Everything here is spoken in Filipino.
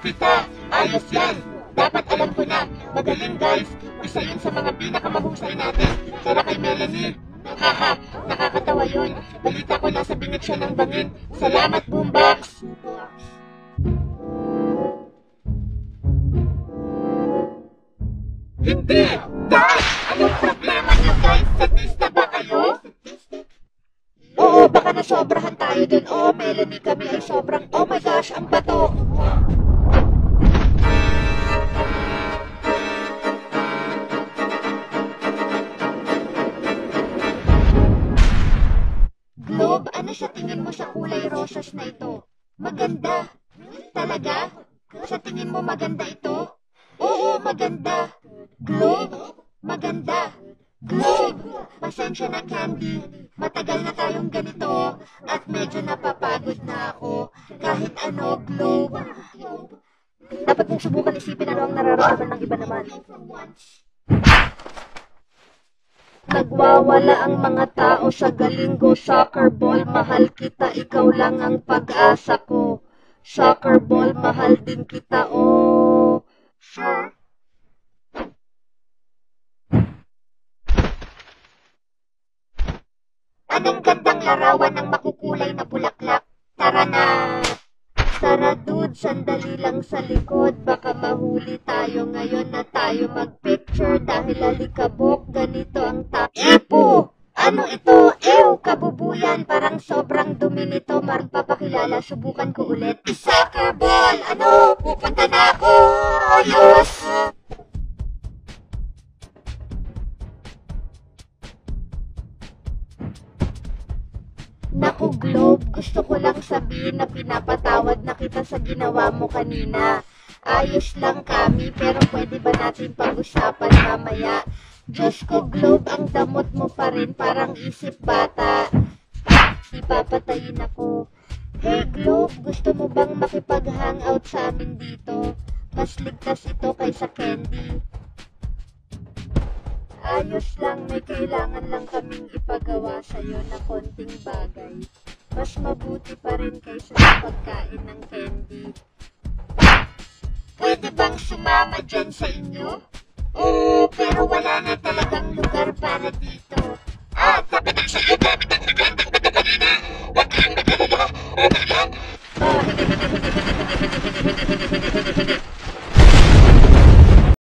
kita. Ayos yan. Dapat alam ko na. Magaling guys. Isa yun sa mga pinakamahusay natin. Para kay Melanie. Haha, nakakatawa yun. Balita ko nasa bingit siya ng bangin. Salamat, Boombox! Hindi! Guys! Anong problema niyo guys? Satista ba kayo? Oo, baka nasobrahan tayo dun. Oo, Melanie, kami ay sobrang, oh my gosh, ang bato! Globe, ano sa tingin mo sa kulay rosas na ito? Maganda. Talaga? Sa tingin mo maganda ito? Oo, maganda. Globe, maganda. Globe, pasensya na Candy. Matagal na tayong ganito at medyo napapagod na ako. Kahit ano, Globe. Dapat mong subukan isipin ano ang nararamdaman ng iba naman. Nagwawala ang mga tao sa Galingo Soccer Ball. Mahal kita, ikaw lang ang pag-asa ko. Soccer Ball, mahal din kita, oh. Sure. Anong gandang larawan ng makukulay na bulaklak? Tara na! Tara dude, sandali lang sa likod. Baka mahuli tayo ngayon na tayo magpicture dahil alikabok, ganito ang Epo! Ano ito? Ew, kabubuyan. Parang sobrang dumi nito. Magpapakilala, subukan ko ulit. Soccer ball! Ano? Pupunta na ako! Ayos! Naku Globe, gusto ko lang sabihin na pinapatawad na kita sa ginawa mo kanina. Ayos lang kami, pero pwede ba natin pag-usapan mamaya? Diyos ko Globe, ang damot mo pa rin, parang isip bata. Ipapatayin ako. Hey Globe, gusto mo bang makipag-hangout sa amin dito? Mas ligtas ito kaysa candy. Ayos lang, may kailangan lang kaming ipagawa sa'yo na konting bagay. Mas mabuti pa rin kaysa sa pagkain ng candy. Pwede bang sumama dyan sa inyo? Oo, pero wala na talagang lugar para dito.